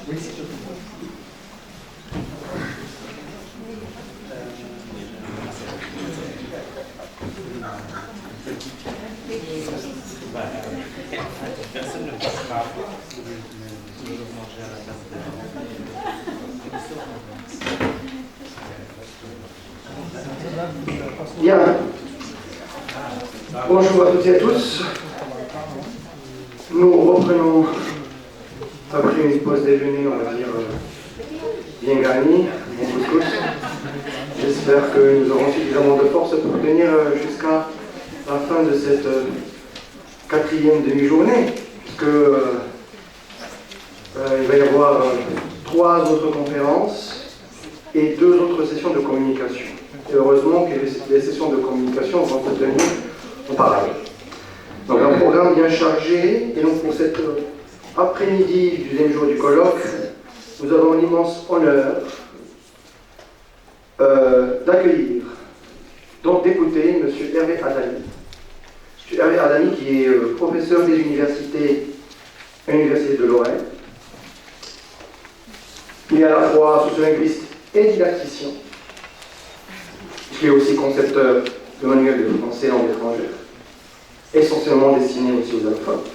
Personne ne passera manger à la place de... Bien. Bonjour à toutes et à tous. Nous reprenons après une pause déjeuner, on va dire, bien gagnée, bon couscous. J'espère que nous aurons suffisamment de force pour tenir jusqu'à la fin de cette quatrième demi-journée, puisque il va y avoir 3 autres conférences et 2 autres sessions de communication. Et heureusement que les sessions de communication vont se tenir en parallèle. Donc un programme bien chargé, et donc pour cet après-midi du deuxième jour du colloque, nous avons l'immense honneur d'accueillir, donc d'écouter M. Hervé Adami. M. Hervé Adami qui est professeur des universités à l'Université de Lorraine. Il est à la fois sociolinguiste et didacticien. Il est aussi concepteur de manuels de français langue étrangère, essentiellement destinés aussi aux allophones.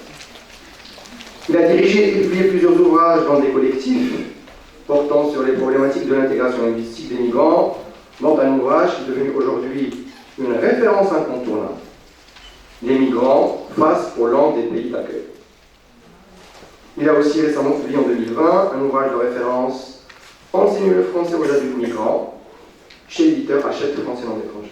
Il a dirigé et publié plusieurs ouvrages dans des collectifs portant sur les problématiques de l'intégration linguistique des migrants, dont un ouvrage qui est devenu aujourd'hui une référence incontournable. Les migrants face aux langues des pays d'accueil. Il a aussi récemment publié en 2020 un ouvrage de référence Enseigner le français aux adultes migrants, chez l'éditeur Hachette français langue étrangère.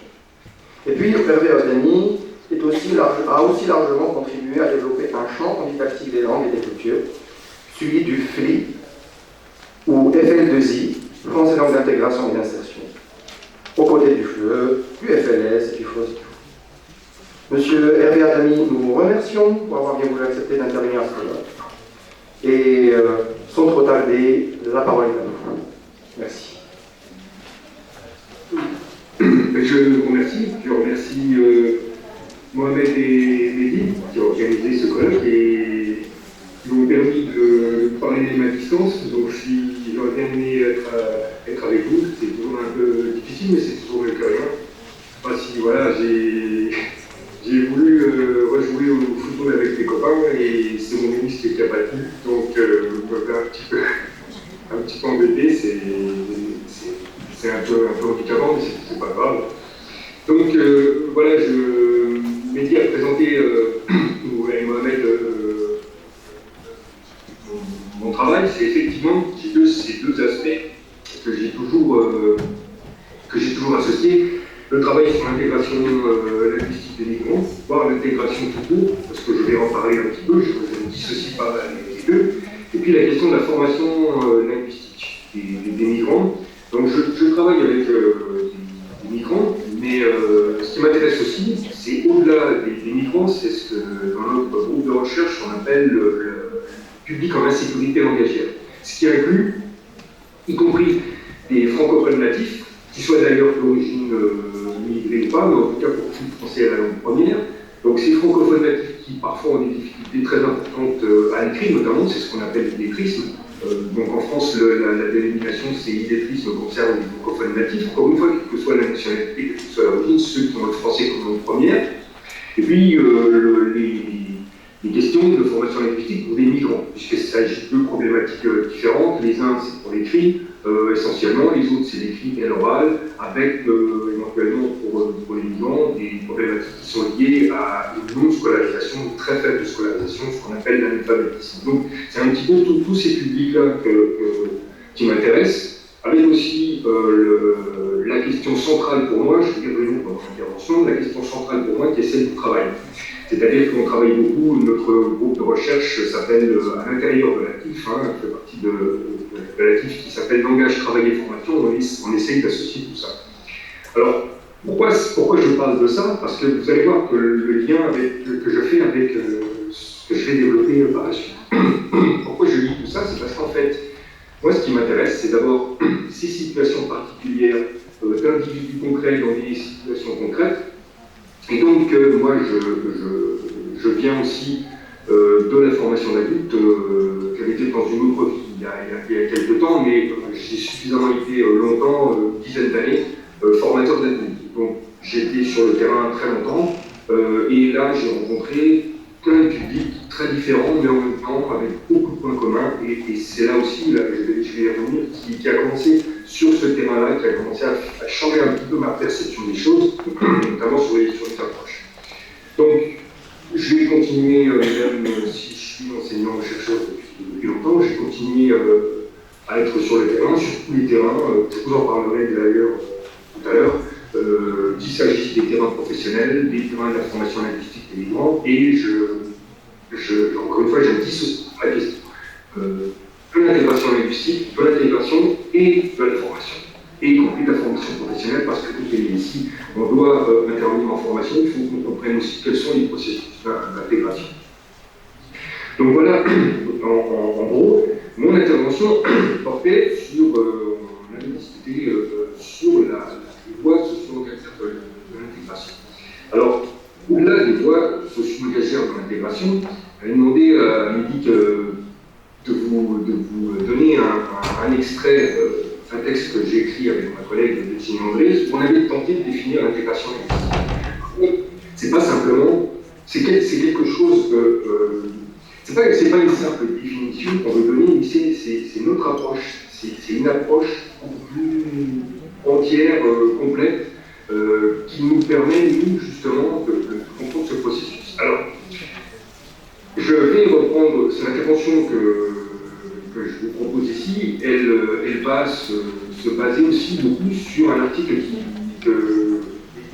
Et puis, Hervé Adami a aussi largement contribué à développer un champ en didactique des langues et des cultures, celui du FLI, ou FL2I, français langue d'intégration et d'insertion, aux côtés du FLE, du FLS et du FOSIF. Monsieur Hervé Adami, nous vous remercions pour avoir bien voulu accepter d'intervenir à ce colloque. Et sans trop tarder, la parole est à vous. Merci. Je vous remercie. Je remercie Mohamed et Mehdi qui ont organisé ce colloque et qui m'ont permis de parler même à distance. Donc j'aurais bien aimé être avec vous. C'est toujours un peu difficile, mais c'est toujours le cas. Enfin, si voilà, j'ai voulu rejouer au football avec mes copains et c'est mon ministre qui a battu. Donc je me fais un petit peu embêté. C'est un peu handicapant, mais c'est pas grave. Donc voilà, Mehdi a présenté, et Mohamed, mon travail. C'est effectivement ces deux aspects que j'ai toujours associés. Le travail sur l'intégration linguistique des migrants, voire l'intégration tout court, parce que je vais en parler un petit peu, je ne dissocie pas les deux. Et puis la question de la formation linguistique des migrants. Donc je travaille avec des migrants, mais ce qui m'intéresse aussi, c'est au-delà des migrants, c'est ce que dans notre groupe de recherche on appelle le public en insécurité langagière. Ce qui inclut, y compris des francophones natifs, qui soient d'ailleurs d'origine immigrée ou pas, mais en tout cas pour tout le français à la langue première. Donc ces francophones natifs qui parfois ont des difficultés très importantes à l'écrit, notamment, c'est ce qu'on appelle l'illettrisme. Donc en France, la dénomination c'est illettrisme concerne les francophones natifs, encore une fois, quelle que soit la nationalité, quelle que soit l'origine, ceux qui ont le français comme langue première. Et puis les questions de formation linguistique pour des migrants, puisqu'il s'agit de 2 problématiques différentes. Les uns c'est pour l'écrit, essentiellement, les autres c'est l'écrit et l'oral, avec éventuellement pour les migrants des problématiques qui sont liées à une non-scolarisation, une très faible scolarisation, ce qu'on appelle l'analphabétisme. Donc c'est un petit peu tous ces publics-là qui m'intéressent, avec aussi la question centrale pour moi, je vais y revenir dans mon intervention, la question centrale pour moi qui est celle du travail. C'est-à-dire qu'on travaille beaucoup, notre groupe de recherche s'appelle à l'intérieur de l'ATIF, fait partie de l'ATIF qui s'appelle Langage, Travail et Formation, on essaye d'associer tout ça. Alors, pourquoi je parle de ça? Parce que vous allez voir que le lien que je fais avec ce que je vais développer par la suite. Pourquoi je lis tout ça? C'est parce qu'en fait, moi ce qui m'intéresse, c'est d'abord ces situations particulières d'individus concrets dans des situations concrètes. Et donc, moi, je viens aussi de la formation d'adulte. J'avais été dans une autre vie il y a quelques temps, mais j'ai suffisamment été longtemps, dizaines d'années, formateur d'adultes. Donc j'ai été sur le terrain très longtemps, et là j'ai rencontré plein de publics très différents, mais en même temps avec beaucoup de points communs, et c'est là aussi, là, je vais y revenir, qui a commencé sur ce terrain-là, qui a commencé à changer un petit peu ma perception des choses, notamment sur les approches. Donc, je vais continuer, même si je suis enseignant-chercheur depuis longtemps, j'ai continué à être sur le terrain, sur tous les terrains, je vous en parlerai d'ailleurs tout à l'heure, qu'il s'agisse des terrains professionnels, des terrains de la formation linguistique des migrants, et encore une fois, je dissocie la question de l'intégration linguistique, de l'intégration et de la formation, et y compris de la formation professionnelle, parce que tout est lié ici. On doit intervenir en formation, il faut qu'on comprenne aussi quels sont les processus d'intégration. Donc voilà, en gros, mon intervention portait sur, on avait discuté sur les voies socio-engagères de l'intégration. Alors, au-delà des voies socio-engagères de l'intégration, j'avais demandé à Mehdi de vous donner un extrait d'un texte que j'ai écrit avec ma collègue Virginie André, où on avait tenté de définir l'intégration linguistique. C'est pas simplement, c'est quelque chose, c'est pas une simple définition qu'on veut donner, mais c'est notre approche, c'est une approche plus entière, complète, qui nous permet, nous, justement, de comprendre ce processus. Alors, je vais reprendre, c'est l'intervention que je vous propose ici, elle va se baser aussi beaucoup sur un article que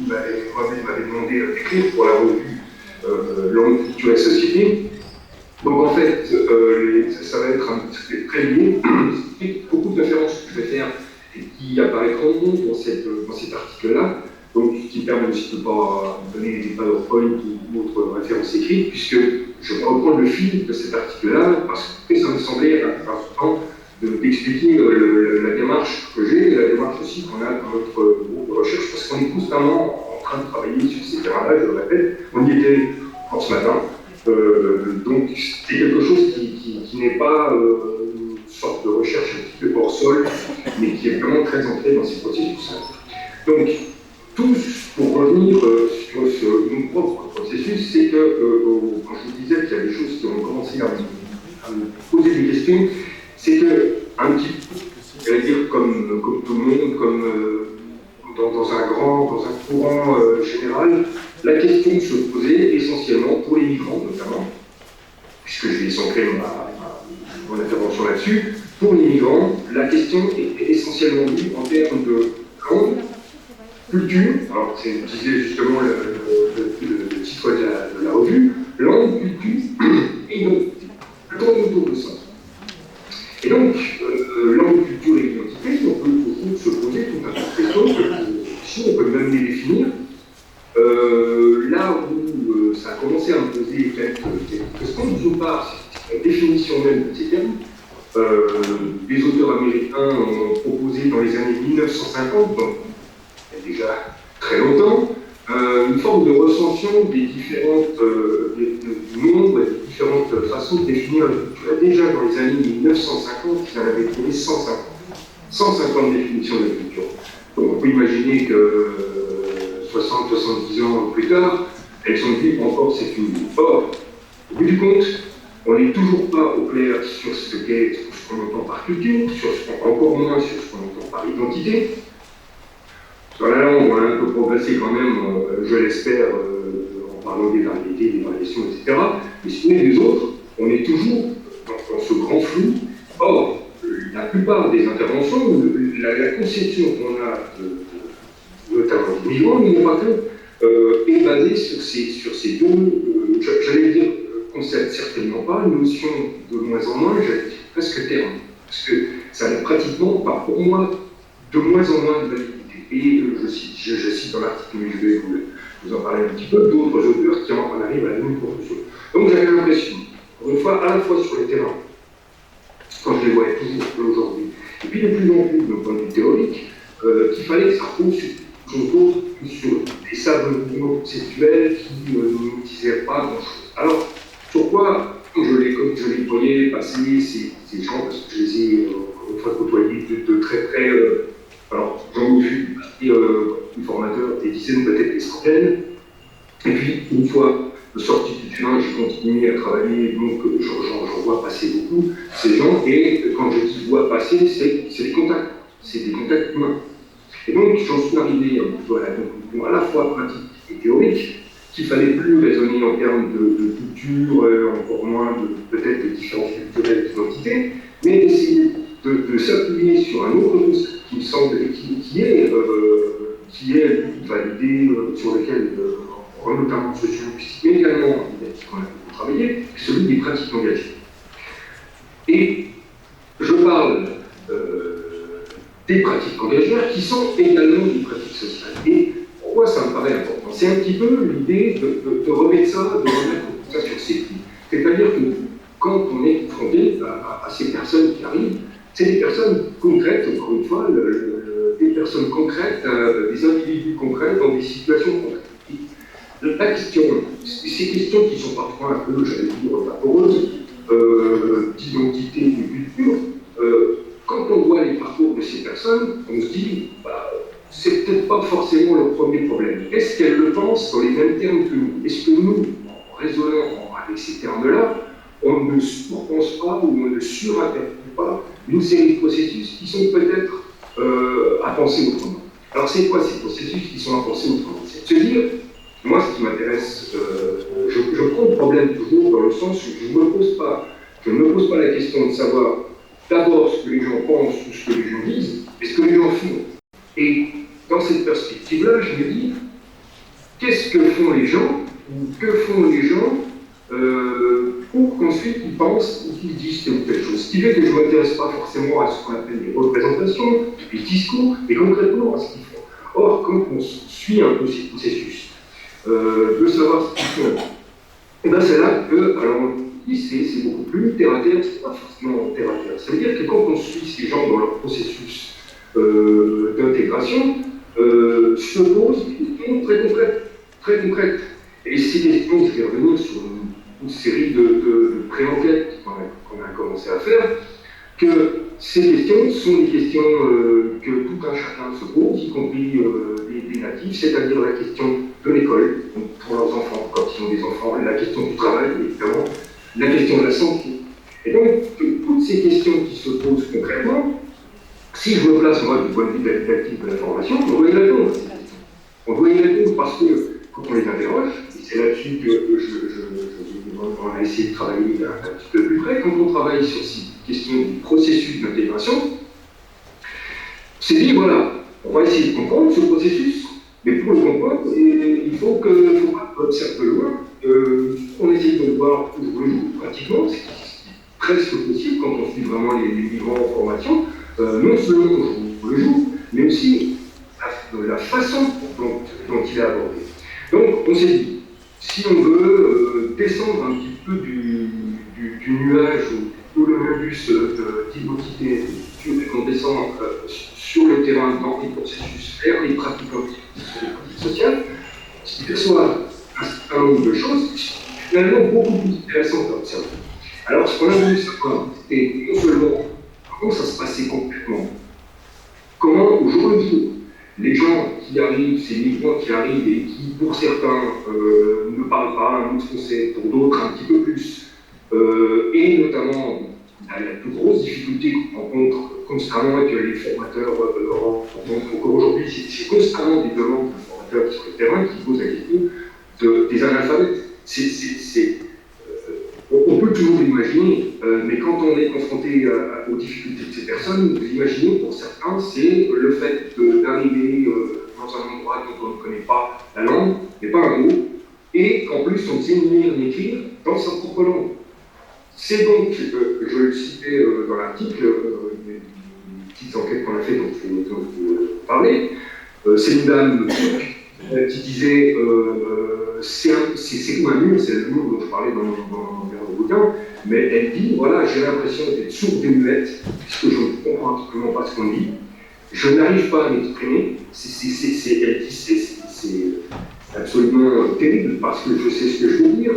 m'avait demandé d'écrire pour la revue Langue, Culture et Société. Donc en fait, ça va être très lié. Beaucoup de références que je vais faire et qui apparaîtront dans cet article-là, donc qui permet aussi de ne pas donner des PowerPoint ou autres références écrites, puisque je vais reprendre le fil de cet article-là, parce que ça me semblait important d'expliquer la démarche que j'ai et la démarche aussi qu'on a dans notre groupe de recherche, parce qu'on est constamment en train de travailler sur ces terrains-là, je le répète. On y était encore ce matin. Donc c'est quelque chose qui n'est pas une sorte de recherche un petit peu hors sol, mais qui est vraiment très ancré dans ces processus-là. Donc, tous, pour revenir sur mon propre processus, c'est que quand je vous disais qu'il y a des choses qui ont commencé à me poser des questions, c'est que, un petit peu, j'allais dire comme tout le monde, comme dans un courant général, la question se posait essentiellement pour les migrants notamment, puisque je vais centrer mon intervention là-dessus. Pour les migrants, la question est essentiellement vue en termes de langue, culture, alors c'est disait justement le titre de la revue, langue, culture et identité. Le tour autour de ça. Et donc, langue, culture et identité, on peut toujours se poser tout un tas de questions, si on peut même les définir. Là où ça a commencé à me poser quelques questions, d'une part, c'est la définition même de ces termes. Les auteurs américains ont proposé dans les années 1950, donc il y a déjà très longtemps, une forme de recension des différentes du nombre et des différentes façons de définir la culture. Déjà dans les années 1950, ils en avaient trouvé 150 définitions de la culture. Donc on peut imaginer que 60-70 ans plus tard, elles sont dites encore c'est une. Or, au bout du compte, on n'est toujours pas au clair sur ce qu'on entend par culture, encore moins sur ce qu'on entend par identité. Sur la langue, on a un peu progressé quand même, je l'espère, en parlant des variétés, des variations, etc. Mais si on est des autres, on est toujours dans ce grand flou. Or, la plupart des interventions, la conception qu'on a notamment des migrants, mais pas que, est basée sur ces deux, j'allais dire, concepts certainement pas, une notion de moins en moins, j'allais dire presque terme. Parce que ça n'a pratiquement pas, pour moi, de moins en moins de validité. Et je cite dans l'article, mais je vais vous en parler un petit peu, d'autres auteurs qui en arrivent à la même conclusion. Donc j'avais l'impression, encore une fois, à la fois sur les terrains, quand je les voyais toujours aujourd'hui, et puis de plus en plus, d'un point de vue théorique, qu'il fallait que ça repose sur quelque chose d'autre que sur des sables conceptuels qui ne nous disaient pas grand-chose. Alors, sur quoi je je les voyais passer, ces gens, parce que je les ai une fois côtoyés de très près, alors j'en ai vu des formateurs, des dizaines, peut-être des centaines, et puis une fois sorti du terrain, j'ai continué à travailler, donc j'en vois passer beaucoup, ces gens, et quand je dis vois passer, c'est des contacts, c'est des contacts humains. Et donc j'en suis arrivé à la conclusion à la fois pratique et théorique, qu'il ne fallait plus raisonner en termes de culture, encore moins peut-être de différences culturelles d'identité, mais d'essayer de s'appuyer sur un autre concept qui me semble qui est validé, sur lequel notamment sociologistique, mais également qu'on a beaucoup travaillé, c'est celui des pratiques engagées. Et je parle des pratiques engagées qui sont également des pratiques sociales. Et pourquoi ça me paraît important? C'est un petit peu l'idée de remettre ça sur ses pieds. C'est-à-dire que quand on est confronté à ces personnes qui arrivent, c'est des personnes concrètes, encore une fois, des personnes concrètes, des individus concrets dans des situations concrètes. La question, ces questions qui sont parfois un peu, j'allais dire, vaporeuses, d'identité, de culture, quand on voit les parcours de ces personnes, on se dit, c'est peut-être pas forcément le premier problème. Est-ce qu'elles le pensent dans les mêmes termes que nous? Est-ce que nous, en raisonnant avec ces termes-là, on ne surpense pas ou on ne surinterprète pas une série de processus qui sont peut-être à penser autrement? Alors c'est quoi ces processus qui sont à penser autrement? C'est de se dire, moi ce qui m'intéresse, je prends le problème toujours dans le sens où je ne me pose pas la question de savoir d'abord ce que les gens pensent ou ce que les gens disent, mais ce que les gens font. Et dans cette perspective-là, je me dis, qu'est-ce que font les gens, ou que font les gens pour qu'ensuite ils pensent ou qu'ils disent telle ou telle chose. Ce qui fait que je ne m'intéresse pas forcément à ce qu'on appelle les représentations, les discours, mais concrètement à ce qu'ils font. Or, quand on suit un peu ces processus, de savoir ce qu'ils font, et bien c'est là que, alors c'est beaucoup plus terre à terre, c'est pas forcément terre à terre. Ça veut dire que quand on suit ces gens dans leur processus d'intégration, se posent des questions très concrètes. Et ces questions, je vais revenir sur une série de pré-enquêtes qu'on a commencé à faire, que ces questions sont des questions que tout un chacun se pose, y compris les natifs, c'est-à-dire la question de l'école, pour leurs enfants, quand ils ont des enfants, la question du travail, évidemment, la question de la santé. Et donc, toutes ces questions qui se posent concrètement, si je me place, moi, du point de vue qualitatif de la formation, on doit y répondre. On doit y répondre parce que, quand on les interroge, et c'est là-dessus que on a essayé de travailler un petit peu plus près, quand on travaille sur ces questions du processus d'intégration, c'est dit, voilà, on va essayer de comprendre ce processus, mais pour le comprendre, il faut pas observer loin, on essaye de le voir au jour le jour, pratiquement, c'est presque possible quand on suit vraiment les migrants en formation, non seulement au jour le jour, mais aussi la façon dont il est abordé. Donc, on s'est dit, si on veut descendre un petit peu du nuage ou le rébus d'identité et qu'on descend sur le terrain dans les processus, faire les pratiques sociales, ce qui perçoit un certain nombre de choses qui sont finalement beaucoup plus intéressantes à observer. Alors, ce qu'on a voulu savoir, c'était non seulement comment ça se passait concrètement, comment au jour le jour, les gens qui arrivent, ces migrants qui arrivent et qui, pour certains, ne parlent pas un autre français, pour d'autres un petit peu plus, et notamment la plus grosse difficulté qu'on rencontre constamment et que les formateurs rencontrent encore aujourd'hui, c'est constamment des demandes de formateurs sur le terrain qui posent la question des analphabètes. On peut toujours l'imaginer, mais quand on est confronté aux difficultés de ces personnes, vous imaginez, pour certains, c'est le fait d'arriver dans un endroit dont on ne connaît pas la langue, mais pas un mot, et qu'en plus on ne sait ni lire ni écrire dans sa propre langue. C'est donc, je le citais dans l'article, des petites enquêtes qu'on a fait dont je vous parlais, c'est une dame qui disait c'est comme un mur, c'est le mur dont je parlais dans le bouquin, mais elle dit voilà, j'ai l'impression d'être sourde et muette, puisque je ne comprends absolument pas ce qu'on dit, je n'arrive pas à m'exprimer, elle dit absolument terrible, parce que je sais ce que je veux dire,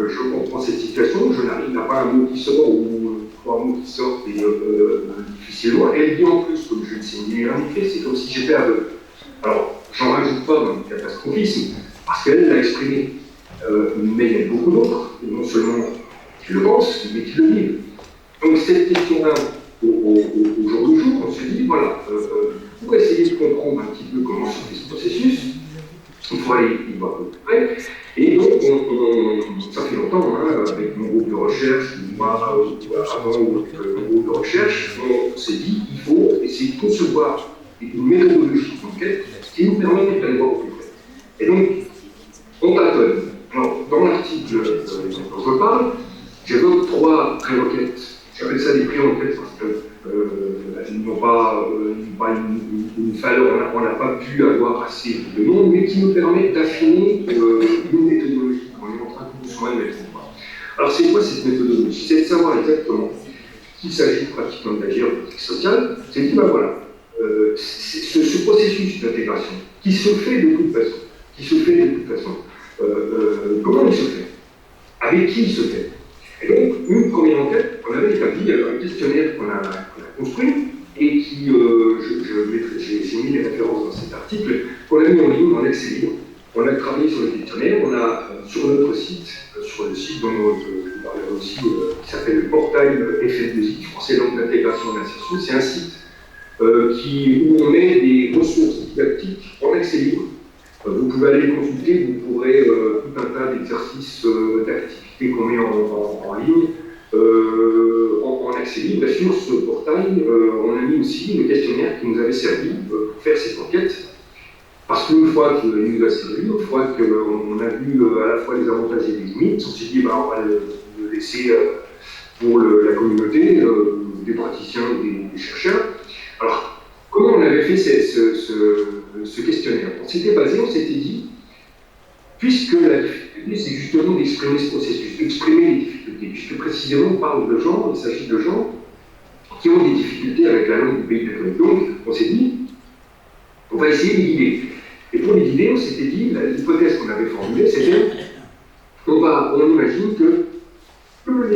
je comprends cette situation, je n'arrive à pas un mot qui sort, ou trois mots qui sortent, et difficilement. Elle dit en plus, comme je ne sais ni lire ni écrire, c'est comme si j'étais aveugle. Alors, j'en rajoute pas dans le catastrophisme, parce qu'elle l'a exprimé. Mais il y a beaucoup d'autres, non seulement qui le pensent, mais qui le vivent. Donc cette question-là, au jour le jour, on se dit, voilà, pour essayer de comprendre un petit peu comment se fait ce processus, il faut aller y voir de près. Et donc, ça fait longtemps, hein, avec mon groupe de recherche, moi, avant mon groupe de recherche, on s'est dit, il faut essayer de concevoir une méthodologie d'enquête qui nous permet d'aller voir au plus près. Et donc, on tâtonne. Alors, dans l'article dont je parle, j'évoque trois prérequêtes. J'appelle ça des prérequêtes parce qu'elles n'ont pas une valeur, on n'a pas pu avoir assez de monde, mais qui nous permettent d'affiner une méthodologie qu'on est en train de doucement de mettre en place. Alors, c'est quoi cette méthodologie? C'est de savoir exactement qu'il s'agit pratiquement d'agir en politique sociale. C'est de dire, ben voilà, ce processus d'intégration qui se fait de toute façon, comment il se fait? Avec qui il se fait? Et donc, une première enquête, on avait établi un questionnaire qu'on a construit et qui, j'ai mis les références dans cet article, qu'on a mis en ligne en accès libre. On a travaillé sur le questionnaire, on a sur notre site, sur le site dont je parlerai aussi, qui s'appelle le portail FL2I, Français langue d'intégration et d'insertion. C'est un site où on met des ressources didactiques en accès libre. Vous pouvez aller consulter, vous pourrez tout un tas d'exercices, d'activités qu'on met en ligne, en accès libre. Sur ce portail, on a mis aussi le questionnaire qui nous avait servi pour faire cette enquête. Parce qu'une fois qu'il nous a servi, une fois qu'on a vu à la fois les avantages et les limites, on s'est dit, bah, on va le laisser pour la communauté, des praticiens, des chercheurs. Alors, comment on avait fait ce questionnaire? On s'était basé, on s'était dit, puisque la difficulté, c'est justement d'exprimer ce processus, d'exprimer les difficultés, puisque précisément on parle de gens, il s'agit de gens qui ont des difficultés avec la langue du pays d'accueil. Donc, on s'est dit, on va essayer de les guider. Et pour les guider, on s'était dit, l'hypothèse qu'on avait formulée, c'était, on imagine que moins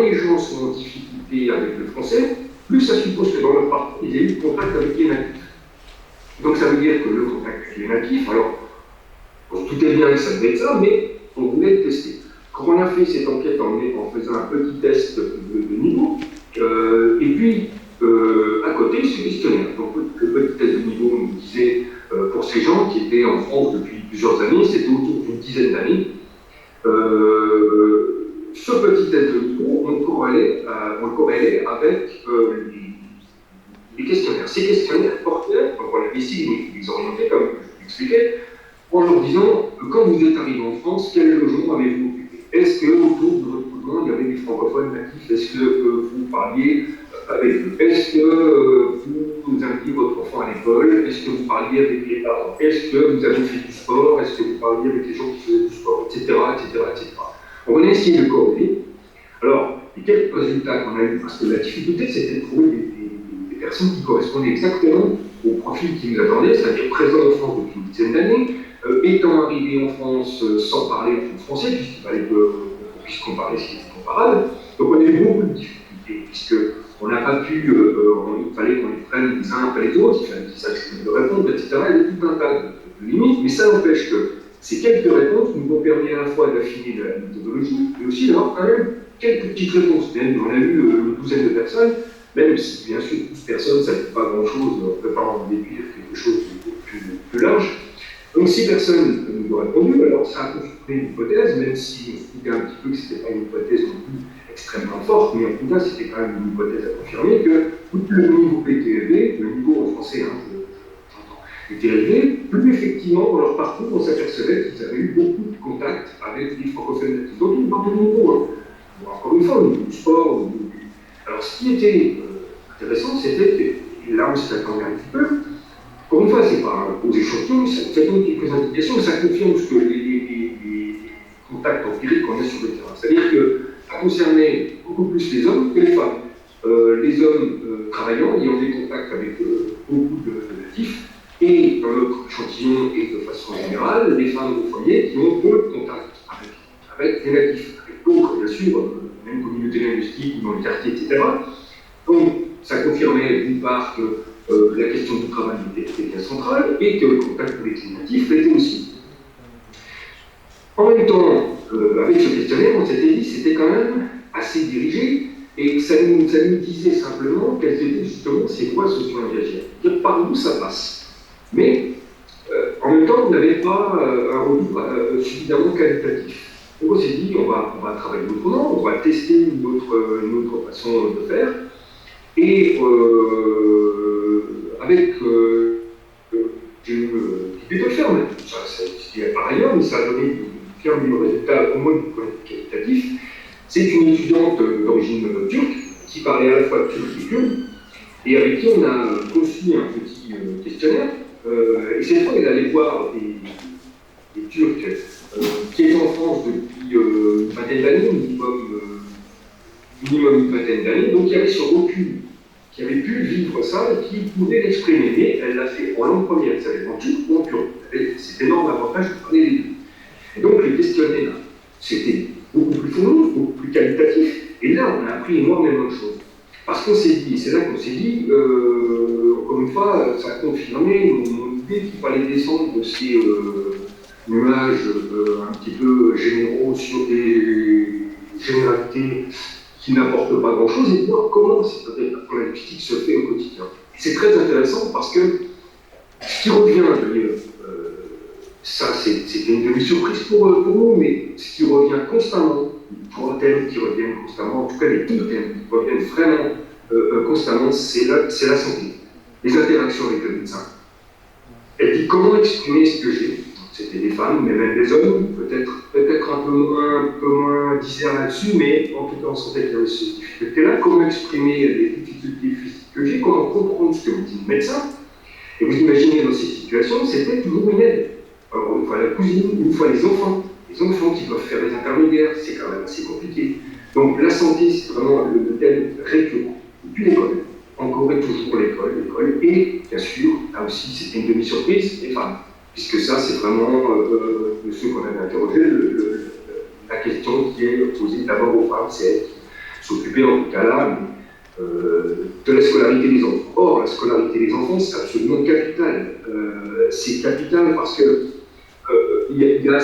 les gens sont en difficulté avec le français, plus ça suppose que dans leur parcours, ils aient eu contact avec les natifs. Donc ça veut dire que le contact avec les natifs, alors, on se doutait bien que ça devait être ça, mais on voulait le tester. Quand on a fait cette enquête en faisant un petit test de niveau, et puis à côté, ce questionnaire. Donc le petit test de niveau nous disait, pour ces gens qui étaient en France depuis plusieurs années, c'était autour d'une dizaine d'années, ce petit test de niveau, on le corrélait avec les questionnaires. Ces questionnaires portaient, donc on avait essayé de les orienter, comme je l'expliquais, en leur disant, quand vous êtes arrivé en France, quel logement avez-vous occupé? Est-ce qu'autour de votre logement, il y avait des francophones natifs? Est-ce que vous parliez avec eux? Est-ce que vous invitiez votre enfant à l'école? Est-ce que vous parliez avec les parents? Est-ce que vous avez fait du sport? Est-ce que vous parliez avec les gens qui faisaient du sport? Etc. On a essayé de corréler. Alors, les quelques résultats qu'on a eu, parce que la difficulté, c'était de trouver des personnes qui correspondaient exactement au profil qui nous attendait, c'est-à-dire présents en France depuis une dizaine d'années, étant arrivés en France sans parler français, puisqu'il fallait qu'on puisse comparer ce qui était comparable. Donc on a eu beaucoup de difficultés, puisqu'on n'a pas pu, il fallait qu'on les prenne les uns après les autres, il fallait qu'ils sachent de répondre, etc. Il y a tout un tas de limites, mais ça n'empêche que ces quelques réponses nous ont permis à la fois d'affiner la méthodologie, mais aussi d'avoir quand même quelques petites réponses. Même, on a eu une douzaine de personnes, même si bien sûr 12 personnes, ça ne fait pas grand-chose, on ne peut pas en déduire quelque chose de plus large. Donc 6 personnes nous ont répondu, alors ça a construit une hypothèse, même si on se disait un petit peu que ce n'était pas une hypothèse non plus extrêmement forte, mais en tout cas c'était quand même une hypothèse à confirmer que plus le niveau était élevé, le niveau en français, j'entends, était élevé, plus effectivement dans leur parcours on s'apercevait qu'ils avaient eu beaucoup de contacts avec les francophones natifs. Donc une part de niveau, encore une fois, au niveau du sport, alors ce qui était intéressant, c'était, et là on s'y attendait un petit peu, encore une fois, c'est pas aux échantillons, ça donne quelques indications, ça confirme ce que les contacts empiriques qu'on a sur le terrain. C'est-à-dire que ça concernait beaucoup plus les hommes que les femmes. Les hommes travaillant, ayant des contacts avec beaucoup de natifs, et dans notre échantillon et de façon générale, les femmes au foyer qui ont peu de contact avec des natifs, avec d'autres, bien sûr, même communautés linguistiques ou dans le quartier, etc. Donc, ça confirmait d'une part que la question du travail était bien centrale et que le contact avec les natifs l'était aussi. En même temps, avec ce questionnaire, on s'était dit que c'était quand même assez dirigé et ça nous disait simplement quelles étaient justement ces voies socio-engagées, par où ça passe. Mais en même temps, on n'avait pas un retour suffisamment qualitatif. Donc on s'est dit, on va travailler autrement, on va tester une autre façon de faire. Et j'ai eu l'idée de le faire, mais ça existait par ailleurs, mais ça a donné de faire des résultats au moins qualitatifs. C'est une étudiante d'origine turque qui parlait à la fois turc et kurde, et avec qui on a conçu un petit questionnaire. Et cette fois, elle allait voir des Turcs qui étaient en France depuis une vingtaine d'années, minimum une vingtaine d'années, donc qui avaient ce recul, qui avaient pu vivre ça et qui pouvaient l'exprimer. Mais elle l'a fait en langue première, ça savait en turc ou en kurde. C'est énorme avantage de parler les deux. Et donc le questionnaire, c'était beaucoup plus fourni, beaucoup plus qualitatif, et là on a appris énormément de choses. Parce qu'on s'est dit, c'est là qu'on s'est dit, encore une fois, ça a confirmé mon idée qu'il fallait descendre de ces nuages un petit peu généraux sur des généralités qui n'apportent pas grand-chose et voir comment cette linguistique se fait au quotidien. Et c'est très intéressant parce que ce qui revient, ça c'était une demi-surprise pour nous, mais ce qui revient constamment, trois thèmes qui reviennent constamment, en tout cas les deux thèmes qui reviennent vraiment constamment, c'est la santé, les interactions avec le médecin. Elle dit comment exprimer ce que j'ai. C'était des femmes, mais même des hommes, peut-être un peu moins disert là-dessus, mais en tout cas on sentait qu'il y avait cette difficulté-là. Comment exprimer les difficultés physiques que j'ai, comment comprendre ce que me dit le médecin. Et vous imaginez dans ces situations, c'était toujours une aide. Alors une fois la cousine, une fois les enfants qui doivent faire des intermédiaires, c'est quand même assez compliqué. Donc la santé, c'est vraiment le thème récurrent. Et puis l'école, encore et toujours l'école, et bien sûr, là aussi c'était une demi-surprise, les femmes. Puisque ça, c'est vraiment de ceux qu'on avait interrogés, la question qui est posée d'abord aux femmes, c'est elles qui s'occupaient en tout cas là de la scolarité des enfants. Or, la scolarité des enfants, c'est absolument capital. C'est capital parce que il y a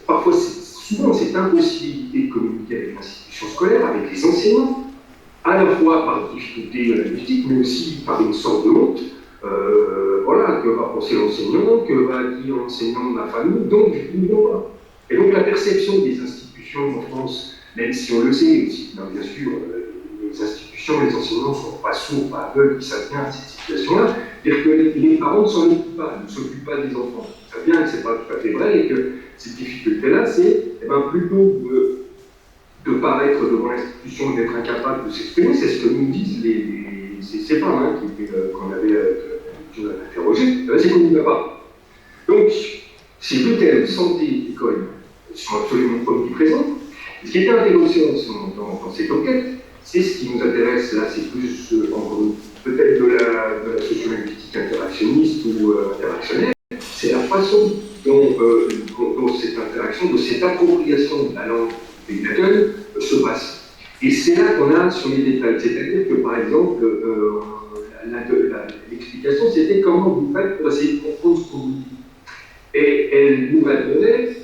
parfois, souvent, cette impossibilité de communiquer avec l'institution scolaire, avec les enseignants, à la fois par difficulté linguistique, mais aussi par une sorte de honte. Voilà, que va penser l'enseignant, que va dire l'enseignant de la famille, donc je ne vois pas. Et donc la perception des institutions en France, même si on le sait aussi, bien sûr, les institutions, les enseignants ne sont pas sourds, pas aveugles, qui savent bien cette situation-là, c'est-à-dire que les parents ne s'en occupent pas, ne s'occupent pas des enfants. Ils savent bien que ce n'est pas tout à fait vrai et que cette difficulté-là, c'est plutôt de paraître devant l'institution, d'être incapable de s'exprimer, c'est ce que nous disent ces femmes qu'on avait interrogé, c'est qu'on n'y va pas. Donc, ces deux thèmes, santé et école, sont absolument omniprésents. Ce qui est intéressant dans cette enquête, c'est ce qui nous intéresse là, c'est plus peut-être de la sociolinguistique interactionniste ou interactionnelle, c'est la façon dont cette interaction, de cette appropriation de la langue et de l'accueil se passe. Et c'est là qu'on a sur les détails, c'est-à-dire que par exemple, l'explication, c'était comment vous faites pour essayer de comprendre ce qu'on vous dit. Et elle nous répondait,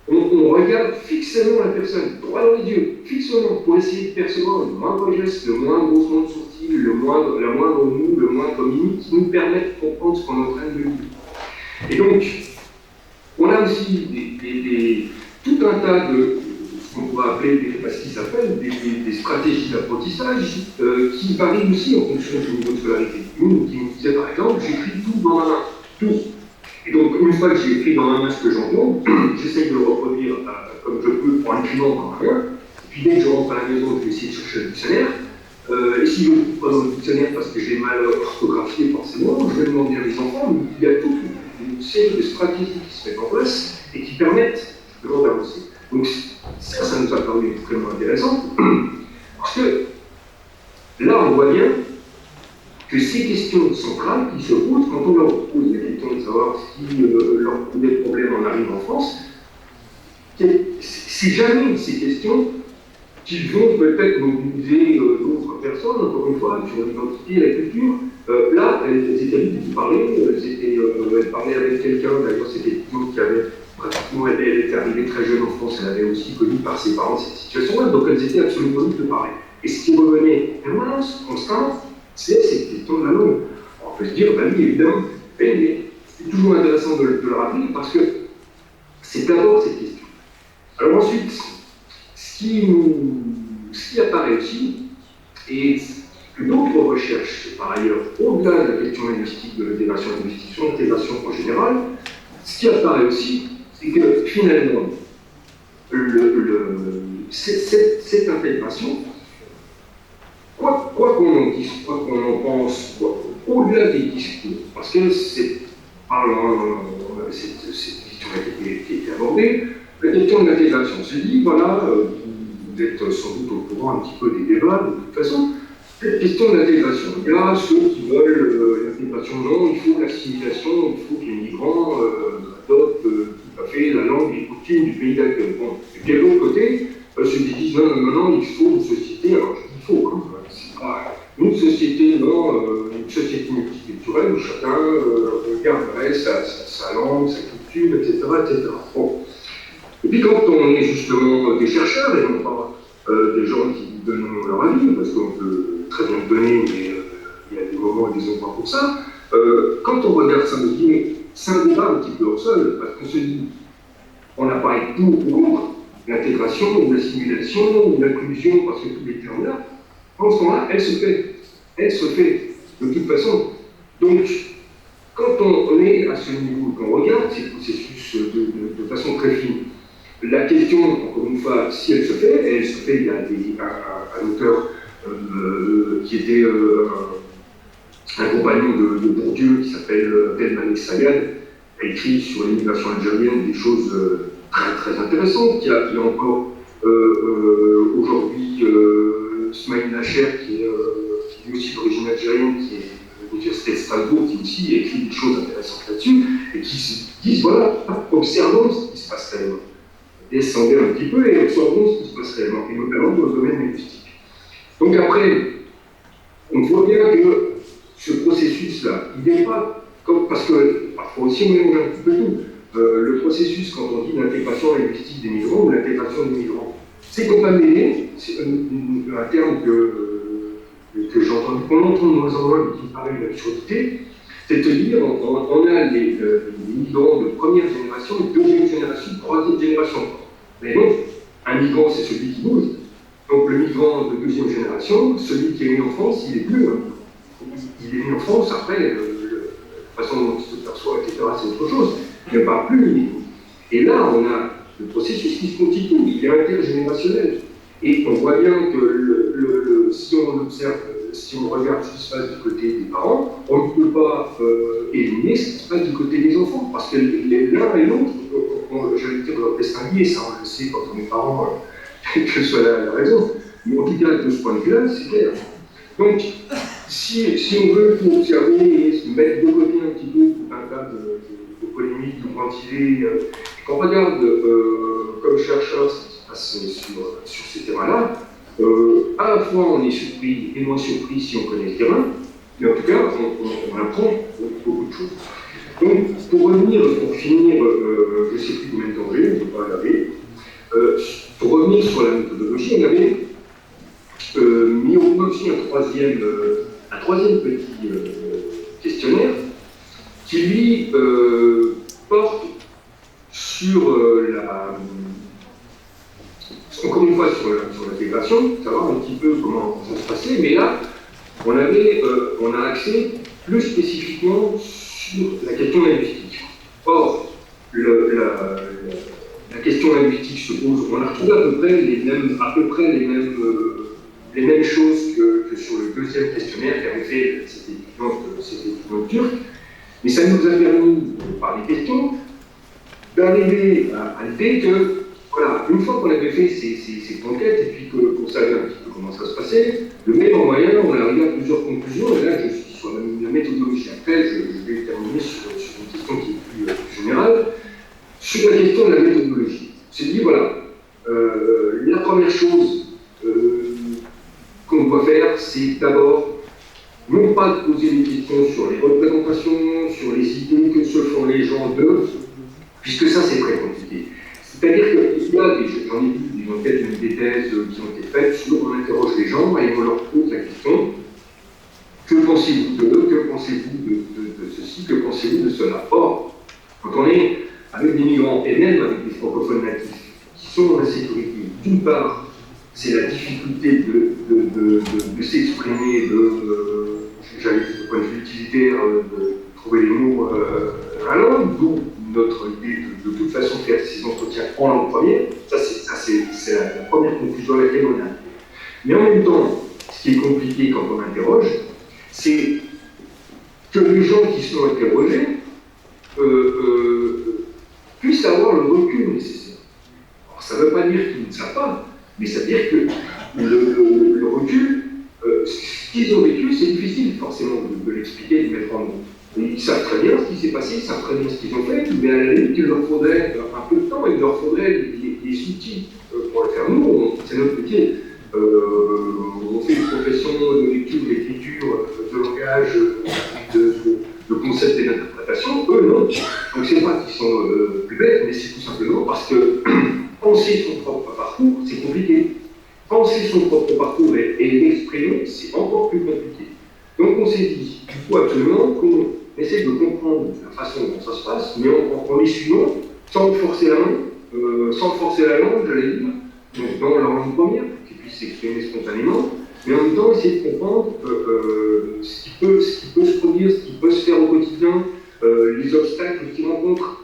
on regarde fixement la personne, droit dans les yeux, fixement, pour essayer de percevoir le moindre geste, le moindre haussement de sourcil, la moindre moue, le moindre mimique qui nous permet de comprendre ce qu'on est en train de dire. Et donc, on a aussi tout un tas de ce qu'on pourrait appeler ce qu'ils appellent des stratégies d'apprentissage qui varient aussi en fonction du niveau de scolarité. Nous, qui nous disait par exemple, j'écris tout dans ma main, tout. Et donc, une fois que j'ai écrit dans ma main ce que j'entends, j'essaye de le reproduire comme je peux en l'écrivant dans ma main. Et puis dès que je rentre à la maison, je vais essayer de chercher le dictionnaire. Et si je ne le trouve pas dans le dictionnaire parce que j'ai mal orthographié forcément, je vais demander à mes enfants, mais il y a toute une série de stratégies qui se mettent en place et qui permettent d'avancer. Donc ça nous a paru extrêmement intéressant, parce que là on voit bien que ces questions centrales qui se posent quand on leur pose la question de savoir si leur des problèmes en arrivent en France, c'est jamais ces questions qui vont peut-être mobiliser d'autres personnes, encore une fois, sur l'identité et la culture. Là, elles étaient habituées de parler, elle parlait avec quelqu'un, d'ailleurs c'était une qui avait pratiquement, elle était arrivée très jeune en France, elle avait aussi connu par ses parents cette situation-là, donc elles étaient absolument libres de parler. Et ce qui revenait en permanence, constamment, c'est cette question de la langue. On peut se dire, bah oui, évidemment, mais c'est toujours intéressant de le rappeler parce que c'est d'abord cette question. Alors ensuite, ce qui apparaît aussi, et que d'autres recherches, par ailleurs, au-delà de la question linguistique, de l'intégration linguistique, sur l'intégration en général, ce qui apparaît aussi, c'est que finalement, cette intégration, quoi qu'on en dise, quoi qu'on en pense, au-delà des discours, parce que c'est cette question qui a été abordée, la question de l'intégration se dit, voilà, vous êtes sans doute au courant un petit peu des débats, de toute façon, cette question de l'intégration. Il y a ceux qui veulent l'intégration, non, il faut l'assimilation, il faut que les migrants adoptent tout à fait la langue et les coutumes du pays d'accueil. Bon. Et puis de l'autre côté, ceux qui disent non, il faut une société, alors je dis il faut, hein, c'est pas une société, non, une société multiculturelle où chacun garderait sa langue, sa culture, etc. Bon. Et puis quand on est justement des chercheurs et non pas des gens qui donnent leur avis, parce qu'on peut très bien le donner, mais il y a des moments et des endroits pour ça, quand on regarde ça, on se dit, mais c'est un débat un petit peu hors sol, parce qu'on se dit, on n'a pas été pour ou contre l'intégration, ou l'assimilation, ou l'inclusion, parce que tous les termes-là, en ce moment-là, elle se fait, de toute façon. Donc, quand on est à ce niveau, qu'on regarde ces processus de façon très fine, la question, encore une fois, si elle se fait, il y a un auteur qui était un compagnon de Bourdieu qui s'appelle Abdelmalek Sayad, a écrit sur l'immigration algérienne des choses très très intéressantes. Il y a encore aujourd'hui Smaïl Nacher, qui est aussi d'origine algérienne, qui est de l'université de Strasbourg, qui aussi écrit des choses intéressantes là-dessus, et qui se disent, voilà, observons ce qui se passe réellement. Descendez un petit peu et observons ce qui se passe réellement, et notamment dans le domaine linguistique. Donc après, on voit bien que ce processus-là, il n'est pas comme, parce que parfois aussi on mélange un petit peu tout. Le processus, quand on dit l'intégration linguistique des migrants ou l'intégration des migrants, c'est qu'on va mêler, c'est un terme que j'ai entendu, qu'on entend de moins en moins, mais qui me paraît une absurdité, c'est-à-dire on a les migrants de première génération, de deuxième génération, de troisième génération. Mais non, un migrant, c'est celui qui bouge. Donc le migrant de deuxième génération, celui qui est né en France, il est plus un migrant. Il est né en France, après, la façon dont il se perçoit, etc., c'est autre chose. Il n'est pas plus migrant. Et là, on a le processus qui se constitue, il est intergénérationnel. Et on voit bien que si on observe, si on regarde ce qui se passe du côté des parents, on ne peut pas éliminer ce qui se passe du côté des enfants, parce que l'un et l'autre, j'allais dire, destin lié, ça on le sait quand on est parent, quelle que soit la raison. Mais en tout cas, de ce point de vue-là, c'est clair. Donc, si on veut observer et se mettre de côté un petit peu tout un tas de polémiques, de ventilés, quand on regarde comme chercheur ce qui se passe sur ces terrains-là, à la fois on est surpris et moins surpris si on connaît le terrain, mais en tout cas on apprend beaucoup de choses. Donc pour revenir, pour finir, je ne sais plus combien de temps j'ai, je ne peux pas regarder, pour revenir sur la méthodologie, on avait mis au point aussi un troisième petit questionnaire qui lui porte sur encore une fois sur l'intégration, savoir un petit peu comment ça se passait, mais là on a axé plus spécifiquement sur la question linguistique. Or, la question linguistique se pose, on a retrouvé à peu près les mêmes choses que sur le deuxième questionnaire qui avait fait cette étudiante turque, mais ça nous a permis, par les questions, d'arriver à l'idée que, voilà, une fois qu'on avait fait ces enquêtes et puis qu'on savait un petit peu comment ça se passait, le meilleur moyen, on est arrivé à plusieurs conclusions, et là je suis d'abord, non pas de poser des questions sur les représentations, sur les idées que se font les gens d'eux, puisque ça c'est très compliqué. C'est-à-dire qu'il y a j'en ai vu des enquêtes, des thèses qui ont été faites sur, on interroge les gens et on leur pose la question, que pensez-vous d'eux, que pensez-vous de ceci, que pensez-vous de cela. Or, quand on est avec des migrants et même avec des francophones natifs qui sont dans la sécurité, d'une part, c'est la difficulté de s'exprimer, j'allais dire du point de vue utilitaire, de trouver les mots à la langue, d'où notre idée de toute façon faire ces entretiens en langue première. Ça, c'est la première conclusion à laquelle on a. Mais en même temps, ce qui est compliqué quand on interroge, c'est que les gens qui sont interrogés puissent avoir le recul nécessaire. Alors, ça ne veut pas dire qu'ils ne savent pas, mais ça veut dire que le recul, ce qu'ils ont vécu, c'est difficile forcément de l'expliquer, de mettre en mots. Ils savent très bien ce qui s'est passé, ils savent très bien ce qu'ils ont fait, mais à la limite, il leur faudrait un peu de temps, il leur faudrait des outils pour le faire. Nous, c'est notre métier. On fait une profession de lecture, d'écriture, de langage, de concept et d'interprétation. Eux, non. Donc, c'est pas qu'ils sont plus bêtes, mais c'est tout simplement parce que penser son propre parcours, c'est compliqué. Penser son propre parcours et l'exprimer, c'est encore plus compliqué. Donc, on s'est dit, il faut absolument qu'on essaie de comprendre la façon dont ça se passe, mais en les suivant, sans forcer la main, sans forcer la langue, j'allais dire, donc dans leur langue première, qu'ils puissent s'exprimer spontanément, mais en même temps essayer de comprendre ce qui peut se produire, ce qui peut se faire au quotidien, les obstacles qu'ils rencontrent.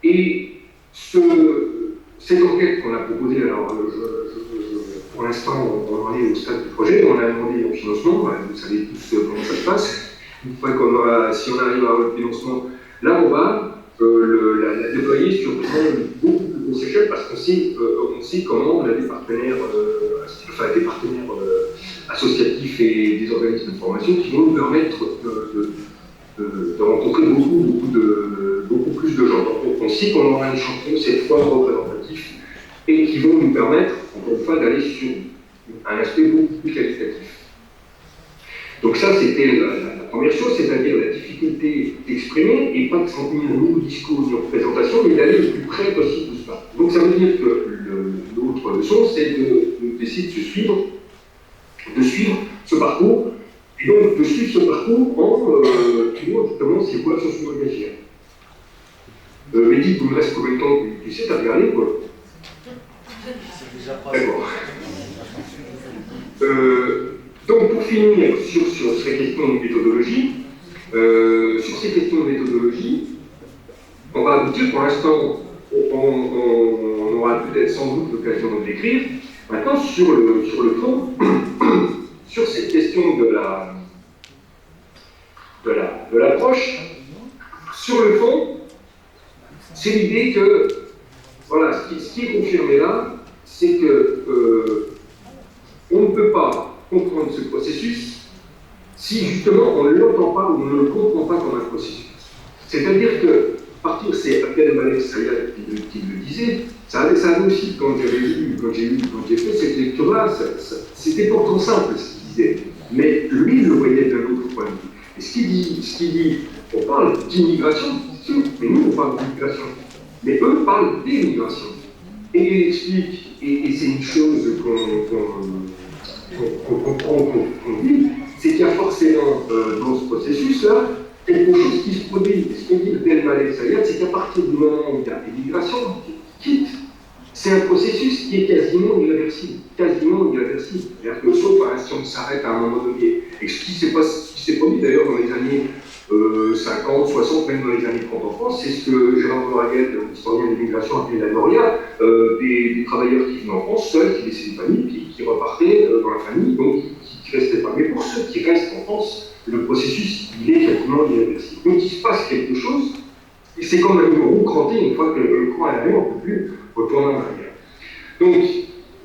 Et cette enquête qu'on a proposée, alors pour l'instant on en est au stade du projet, on a demandé au financement, vous savez tous comment ça se passe. Une fois si on arrive à avoir le financement, là on va la déployer sur beaucoup plus grosse échelle parce qu'on sait comment on a des partenaires, associatifs et des organismes de formation qui vont nous permettre de rencontrer beaucoup plus de gens. Donc on sait qu'on aura un échantillon cette fois représentatif et qui vont nous permettre, encore une fois, d'aller sur un aspect beaucoup plus qualitatif. Donc ça, c'était la première chose, c'est-à-dire la difficulté d'exprimer et pas de s'en tenir ni au discours ni aux représentations, mais d'aller le plus près possible de ça. Donc ça veut dire que l'autre leçon, c'est d'essayer de suivre ce parcours, et donc de suivre ce parcours en trouvant justement ces voies socio-engagées. Mehdi, il me reste combien de temps? Tu sais, t'as regardé quoi? D'accord. Donc pour finir sur ces questions de méthodologie, on va aboutir pour l'instant, on aura peut-être sans doute l'occasion de l'écrire. Maintenant sur le fond, sur cette question de l'approche, sur le fond, c'est l'idée que, voilà, ce qui est confirmé là, c'est que on ne peut pas comprendre ce processus si justement on ne l'entend pas ou on ne le comprend pas comme un processus. C'est-à-dire que, partir, c'est Abdelmalek Sayad qui le disait, ça avait aussi, quand j'ai fait cette lecture-là, c'était pourtant simple ce qu'il disait, mais lui, il le voyait d'un autre point de vue. Et ce qu'il dit, on parle d'immigration, c'est sûr, mais nous, on parle d'immigration. Mais eux parlent d'immigration. Et il explique, et c'est une chose qu'on comprend, qu'on dit, c'est qu'il y a forcément dans ce processus-là quelque chose qui se produit. Ce qu'on dit de Abdelmalek Sayad, c'est qu'à partir du moment où il y a l'immigration qui quitte, c'est un processus qui est quasiment irréversible. C'est-à-dire que sauf si on s'arrête à un moment donné, et ce qui s'est produit d'ailleurs dans les années 50, 60, même dans les années 30 en France, c'est ce que Gérard Moraguet, historien de l'immigration, appelait la Noria, des travailleurs qui venaient en France seuls, qui laissaient une famille, qui repartaient dans la famille, donc qui ne restaient pas. Mais pour ceux qui restent en France, le processus, il est quasiment irréversible. Donc il se passe quelque chose, et c'est comme un roue crantée, une fois que le courant est arrivé, on ne peut plus retourner en arrière. Donc,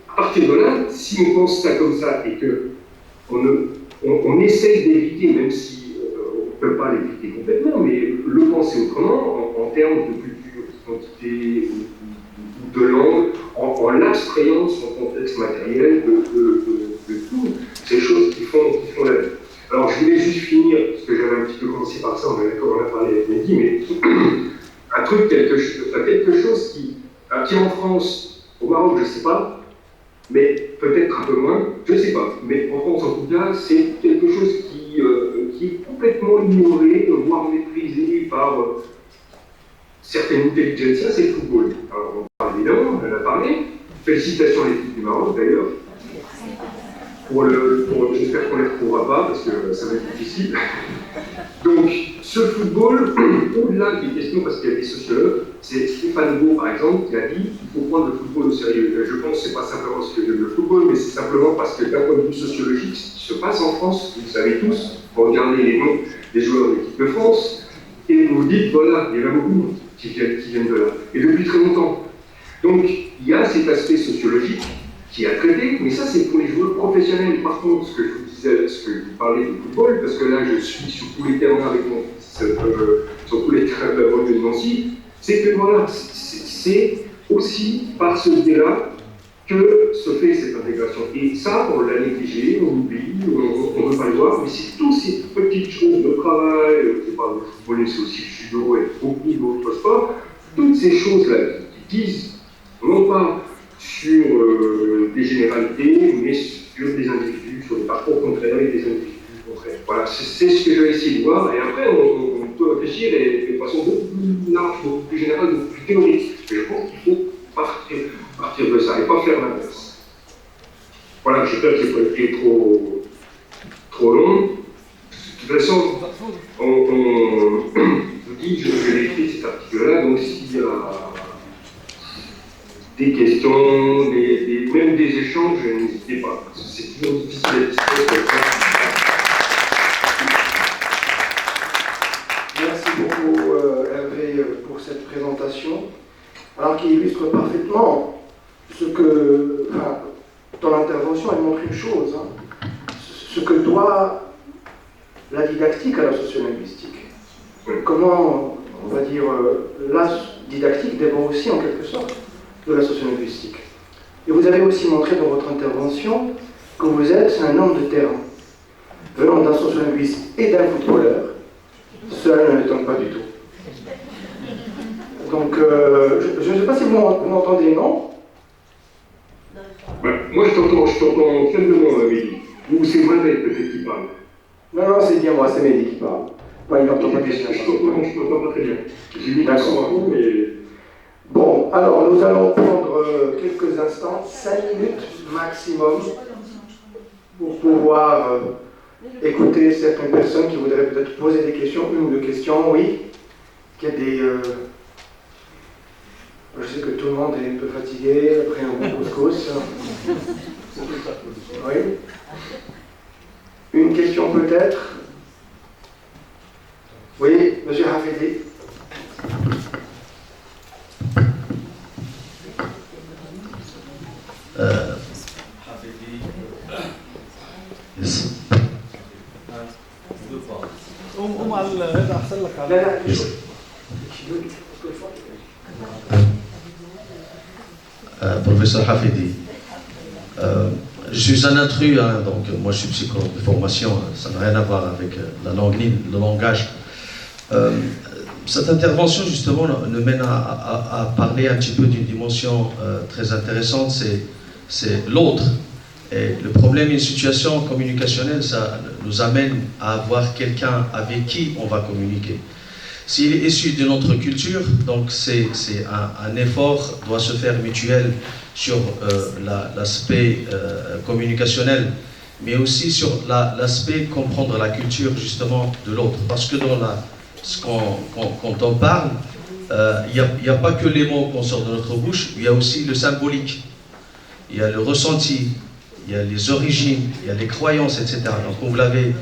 à partir de là, si on pense ça comme ça, et qu'on essaye d'éviter, même si on ne peut pas l'éviter complètement, mais le penser autrement, en termes de culture, d'identité ou de langue, en l'abstrayant de son contexte matériel, de tout. ces choses qui font la vie. Alors je voulais juste finir, parce que j'avais un petit peu commencé par ça, on a parlé avec Mehdi, mais un truc, quelque chose qui en France, au Maroc, je ne sais pas, mais peut-être un peu moins, je ne sais pas, mais en France en tout cas, c'est quelque chose qui est complètement ignoré, voire méprisé par certaines intelligences, c'est le football. Alors on parle évidemment, on en a parlé, félicitations à l'équipe du Maroc d'ailleurs, j'espère qu'on ne les retrouvera pas parce que ça va être difficile. Donc, ce football, au-delà des questions, parce qu'il y a des sociologues, c'est Stéphane Beau, par exemple, qui a dit qu'il faut prendre le football au sérieux. Je pense que ce n'est pas simplement parce que j'aime le football, mais c'est simplement parce que d'un point de vue sociologique, ce qui se passe en France, vous le savez tous, vous regardez les noms des joueurs de l'équipe de France, et vous vous dites, voilà, il y en a beaucoup qui viennent de là, et depuis très longtemps. Donc, il y a cet aspect sociologique qui a traité, mais ça c'est pour les joueurs professionnels. Par contre, ce que je vous disais, ce que je vous parlais du football, parce que là je suis sur tous les terrains avec mon fils, sur tous les terrains de la banlieue de Nancy, c'est que voilà, c'est aussi par ce biais-là que se fait cette intégration. Et ça, on l'a négligé, on l'oublie, on ne veut pas le voir, mais c'est toutes ces petites choses de travail, c'est pas le football, c'est aussi le judo et beaucoup d'autres sports, toutes ces choses-là qui disent, non pas sur des généralités, mais sur des individus, sur des parcours concrets et des individus concrets. Voilà, c'est ce que je vais essayer de voir, et après on peut réfléchir de façon beaucoup plus large, beaucoup plus générale, beaucoup plus théorique. Mais je pense qu'il faut partir de ça et pas faire l'inverse. Voilà, j'espère que je n'ai pas été trop long. De toute façon, je vous dis, je l'ai écrit cet article-là, donc s'il y a des questions, même des échanges, n'hésitez pas. C'est toujours difficile à discuter comme ça. Merci beaucoup Hervé pour cette présentation, alors qui illustre parfaitement ce que, ton intervention, elle montre une chose, hein, ce que doit la didactique à la sociolinguistique. Oui. Comment, on va dire, la didactique dépend aussi en quelque sorte de la sociolinguistique. Et vous avez aussi montré dans votre intervention que vous êtes un homme de terrain, venant d'un sociolinguiste et d'un footballeur, seul ne m'étonne pas du tout. Donc, je ne sais pas si vous m'entendez, non? Ouais, moi je t'entends faiblement, Mehdi. Ou c'est Mohamed peut-être qui parle. Non, c'est bien moi, c'est Mehdi qui parle. Moi, il n'entend pas bien. Je t'entends pas très bien. J'ai mis l'accent à fond, mais... Bon, alors nous allons prendre quelques instants, 5 minutes maximum, pour pouvoir écouter certaines personnes qui voudraient peut-être poser des questions, une ou deux questions, oui. Il y a des... Je sais que tout le monde est un peu fatigué après un bon couscous. Oui. Une question peut-être? Oui, monsieur Hafidi. Professeur Hafidi, je suis un intrus, hein, donc moi je suis psychologue de formation, ça n'a rien à voir avec la langue ni le langage. Cette intervention justement nous mène à parler un petit peu d'une dimension très intéressante, c'est l'autre. Et le problème d'une situation communicationnelle, ça nous amène à avoir quelqu'un avec qui on va communiquer. S'il est issu d'une autre culture, donc c'est un effort doit se faire mutuel sur l'aspect communicationnel, mais aussi sur l'aspect comprendre la culture justement de l'autre. Parce que quand on parle, il n'y a pas que les mots qu'on sort de notre bouche, il y a aussi le symbolique, il y a le ressenti, il y a les origines, il y a les croyances, etc. Donc vous l'avez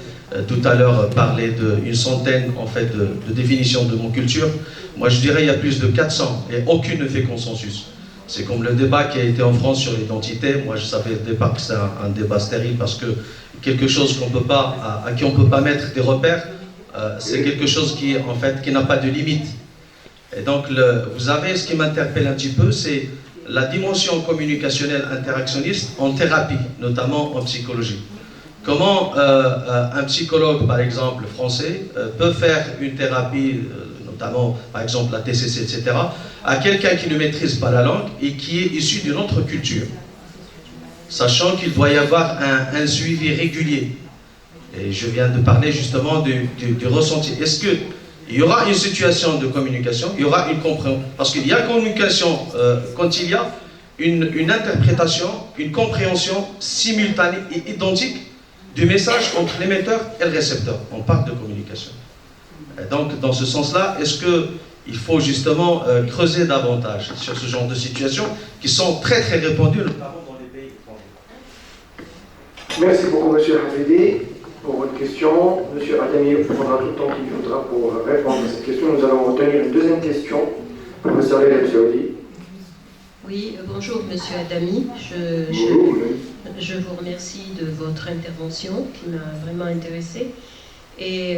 tout à l'heure parlé d'une centaine en fait, de définitions de mon culture. Moi je dirais il y a plus de 400 et aucune ne fait consensus. C'est comme le débat qui a été en France sur l'identité. Moi je savais au départ que c'est un débat stérile parce que quelque chose à qui on ne peut pas mettre des repères, c'est quelque chose qui en fait qui n'a pas de limite. Et donc vous avez ce qui m'interpelle un petit peu, c'est la dimension communicationnelle interactionniste en thérapie, notamment en psychologie. Comment un psychologue, par exemple, français, peut faire une thérapie, notamment, par exemple, la TCC, etc., à quelqu'un qui ne maîtrise pas la langue et qui est issu d'une autre culture, sachant qu'il doit y avoir un suivi régulier. Et je viens de parler justement du ressenti. Est-ce qu'il y aura une situation de communication, il y aura une compréhension, parce qu'il y a communication quand il y a une interprétation, une compréhension simultanée et identique du message entre l'émetteur et le récepteur. On parle de communication. Et donc, dans ce sens-là, est-ce qu'il faut justement creuser davantage sur ce genre de situations qui sont très très répandues, notamment dans les pays étrangers? Merci beaucoup, M. Hafidi, pour votre question. M. Adami prendra tout le temps qu'il faudra pour répondre à cette question. Nous allons retenir une deuxième question. Professeur Léa Saoudi. Oui, bonjour Monsieur Adami. Je vous remercie de votre intervention qui m'a vraiment intéressée. Et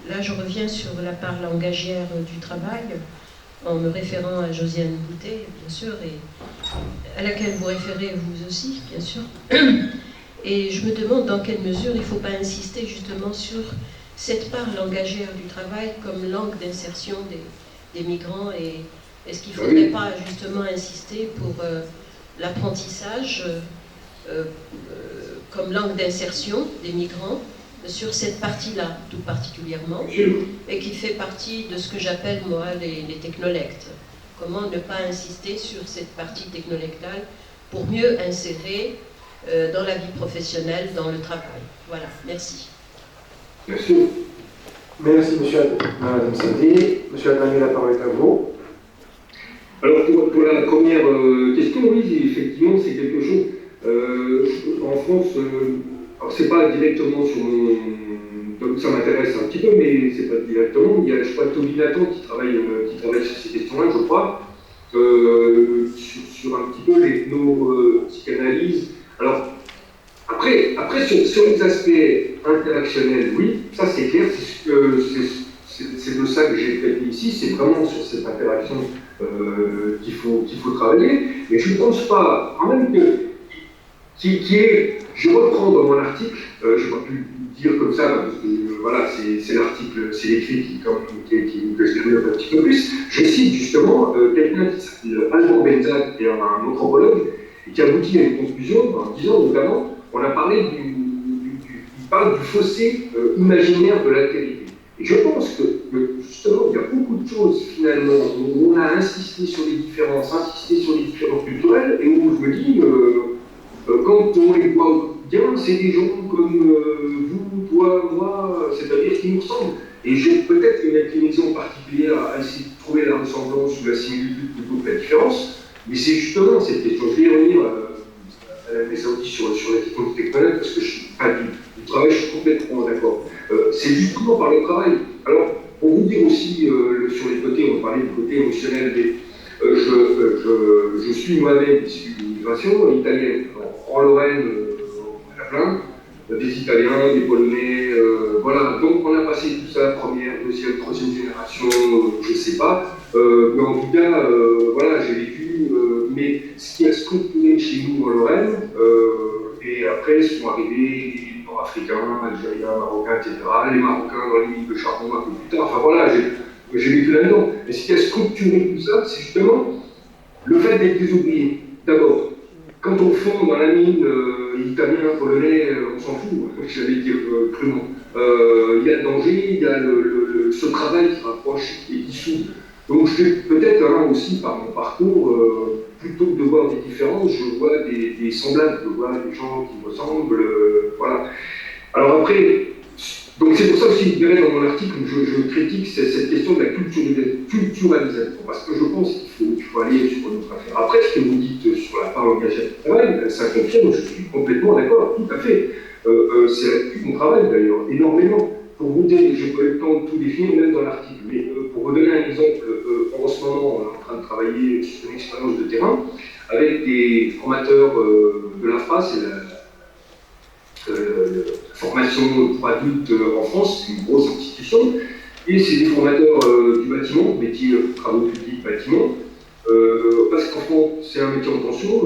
là, je reviens sur la part langagière du travail, en me référant à Josiane Boutet, bien sûr, et à laquelle vous référez vous aussi, bien sûr. Et je me demande dans quelle mesure il ne faut pas insister justement sur cette part langagière du travail comme langue d'insertion des migrants, et est-ce qu'il ne faudrait pas justement insister pour l'apprentissage comme langue d'insertion des migrants sur cette partie-là, tout particulièrement, et qui fait partie de ce que j'appelle, moi, les technolectes. Comment ne pas insister sur cette partie technolectale pour mieux insérer dans la vie professionnelle, dans le travail. Voilà, merci. Merci. Merci, Madame Sadé. Monsieur Adami, la parole est à vous. Alors, pour la première question, oui, effectivement, c'est quelque chose. En France, alors c'est pas directement sur mon. Donc ça m'intéresse un petit peu, mais c'est pas directement. Il y a, je crois, Toby Nathan qui travaille sur ces questions-là, je crois, sur un petit peu les psychanalyses. Alors, après sur les aspects interactionnels, oui, ça c'est clair, c'est de ça que j'ai traité ici, c'est vraiment sur cette interaction qu'il faut travailler, mais je ne pense pas, quand même, je reprends dans mon article, je n'ai pas pu le dire comme ça, parce que voilà, c'est l'article, c'est l'écrit que je développe un petit peu plus. Je cite justement quelqu'un qui s'appelle Alban Benzac, qui est un anthropologue, et qui aboutit à une conclusion en disant notamment, on a parlé il parle du fossé imaginaire de l'altérité. Et je pense que justement, il y a beaucoup de choses finalement où on a insisté sur les différences, insisté sur les différences culturelles, et où je me dis, quand on les voit au quotidien, c'est des gens comme vous, toi, moi, c'est-à-dire qui nous ressemblent. Et j'ai peut-être une inclinaison particulière à essayer de trouver la ressemblance ou la similitude plutôt que la différence, mais c'est justement cette question. Je vais y revenir à la Saoudi sur la question du technologue, parce que du travail, je suis complètement d'accord. C'est justement par le travail. Alors, pour vous dire aussi, sur les côtés, on parlait du côté émotionnel, je suis moi-même issu d'une migration italienne. En Lorraine, on en a plein, des Italiens, des Polonais, voilà. Donc on a passé tout ça, première, deuxième, troisième génération, je ne sais pas. Mais en tout cas, voilà, j'ai vécu. Mais ce qui a structuré chez nous en Lorraine, et après sont arrivés les Nord-Africains, Algériens, Marocains, etc. Les Marocains dans les mines de charbon un peu plus tard. Enfin voilà, j'ai vécu là-dedans. Mais ce qui a structuré tout ça, c'est justement le fait d'être des ouvriers. D'abord, quand on fond dans la mine, italien, polonais, on s'en fout, j'allais dire crûment. Il y a le danger, il y a ce travail qui rapproche et qui soude. Donc peut-être aussi par mon parcours, plutôt que de voir des différences, je vois des semblables, je vois des gens qui me ressemblent, voilà. Alors après, donc c'est pour ça aussi, vous verrez dans mon article, je critique cette question de la culturalisation, parce que je pense qu'il faut aller sur notre affaire. Après, ce que vous dites sur la part engagée du travail, ça confirme, je suis complètement d'accord, tout à fait. C'est là-dessus qu'on travaille d'ailleurs, énormément. Pour vous donner, je n'ai pas eu le temps de tout définir, même dans l'article, mais pour vous donner un exemple, en ce moment, on est en train de travailler sur une expérience de terrain avec des formateurs de l'AFPA, c'est la formation pour adultes en France, c'est une grosse institution, et c'est des formateurs du bâtiment, métier travaux publics, bâtiment, parce qu'en France, c'est un métier en tension,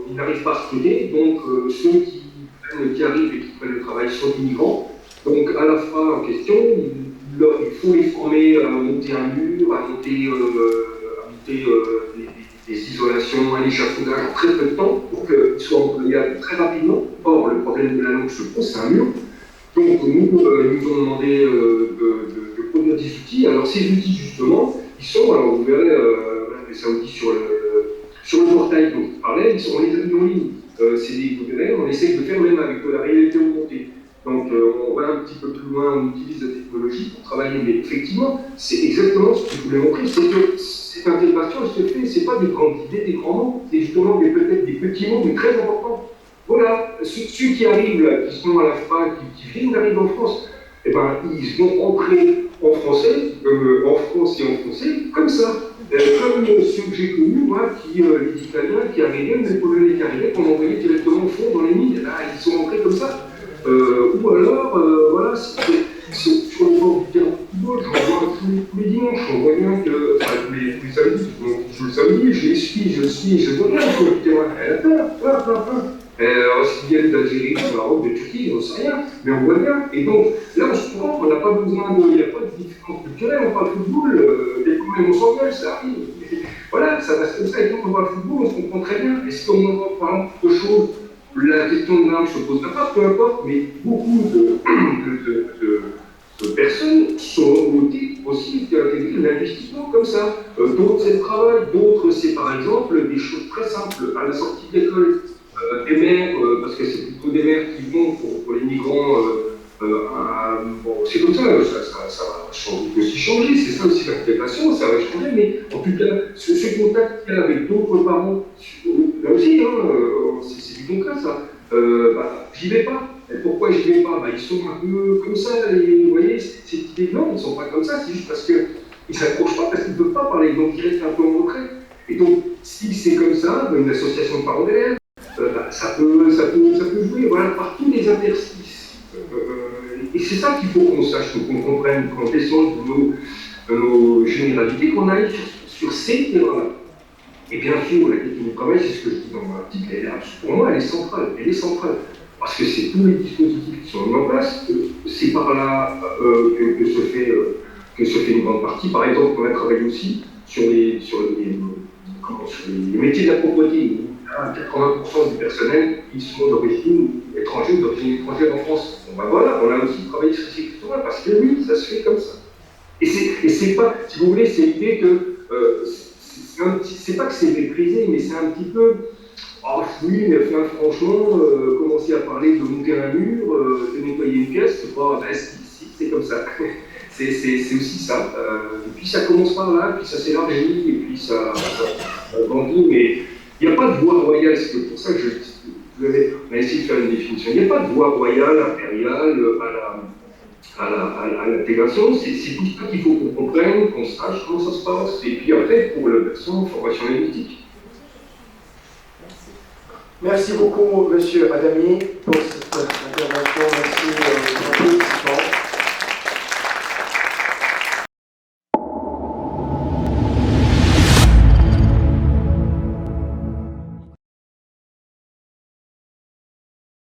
ils n'arrivent pas à recruter, donc ceux qui personnes qui arrivent et qui prennent le travail sont des migrants. Donc à la fin en question, il faut les former à monter un mur, à monter des isolations, un échafaudage en très peu de temps pour qu'ils soient employables très rapidement. Or, le problème de la langue se pose, c'est un mur. Donc nous nous ont demandé de produire des outils. Alors ces outils justement, ils sont, alors vous verrez, les Saoudis sur le portail dont je parlais, on les a mis en ligne. C'est des webinaires, on essaye de faire même avec de la réalité augmentée. Donc on va un petit peu plus loin, on utilise la technologie pour travailler, mais effectivement, c'est exactement ce que je voulais montrer, c'est que cette intégration, elle se fait, c'est pas des grandes idées, des grands mots, c'est justement peut-être des petits mots, mais très importants. Voilà, ceux qui arrivent là, qui sont à la fac, qui viennent d'arriver en France, eh ben, ils vont entrer en français, en France et en français, comme ça. Comme ceux que j'ai connus, moi, les Italiens qui arrivaient, les Polonais qui arrivaient, qu'on envoyait directement au fond dans les mines, là, ils sont entrés comme ça. Ou alors, voilà, c'est sur le bord du terrain de football, j'en vois tous les dimanches, on voit bien que, enfin, tous les samedis, je joue le samedi, je vois bien sur le terrain, elle a plein. S'ils viennent d'Algérie, du Maroc, de Turquie, on ne sait rien, mais on voit bien. Et donc, là, on se comprend, on n'a pas besoin il n'y a pas de différence culturelle, on parle football, des problèmes, on s'engueule, ça arrive. Voilà, ça reste comme ça, et quand on parle football, on se comprend très bien. Et si on en parle autre chose, la question de langue ne se pose pas, peu importe, mais beaucoup de personnes sont aussi intégrer l'investissement comme ça. D'autres, c'est le travail, d'autres, c'est par exemple des choses très simples à la sortie de l'école. Des mères, parce que c'est plutôt des mères qui vont pour les migrants, bon, c'est comme ça va aussi changer, c'est ça aussi l'intégration, ça va changer, mais en tout cas, ce contact qu'il y a avec d'autres parents, là aussi, c'est du concret ça, j'y vais pas. Et pourquoi j'y vais pas? Ils sont un peu comme ça, vous voyez, ces idées, non, ils ne sont pas comme ça, c'est juste parce qu'ils ne s'accrochent pas, parce qu'ils ne peuvent pas parler, donc ils restent un peu en retrait. Et donc, si c'est comme ça, une association de parents d'élèves, ça peut jouer voilà, par tous les interstices. Et c'est ça qu'il faut qu'on sache, qu'on comprenne, qu'on descende de nos généralités, qu'on aille sur ces terrains-là. Et bien sûr, la question du travail, c'est ce que je dis dans mon article, pour moi, elle est centrale. Parce que c'est tous les dispositifs qui sont mis en place, c'est par là que se fait une grande partie. Par exemple, on a travaillé aussi sur les métiers de la propreté. 80% du personnel qui sont d'origine étrangère en France. Bon, voilà, on a aussi travaillé sur ces questions-là, parce que oui, ça se fait comme ça. Et c'est pas, si vous voulez, c'est l'idée que, c'est pas que c'est méprisé, mais c'est un petit peu, oui, mais franchement, commencer à parler de monter un mur, de nettoyer une pièce, c'est pas, si, c'est comme ça. C'est aussi ça. Et puis ça commence par là, puis ça s'élargit, et puis ça grandit, mais il n'y a pas de voie royale, c'est pour ça que on a essayé de faire une définition. Il n'y a pas de voie royale, impériale, à l'intégration. C'est tout ça qu'il faut qu'on comprenne, qu'on sache comment ça se passe. Et puis après, pour le versant, formation linguistique. Merci beaucoup, monsieur Adami, pour cette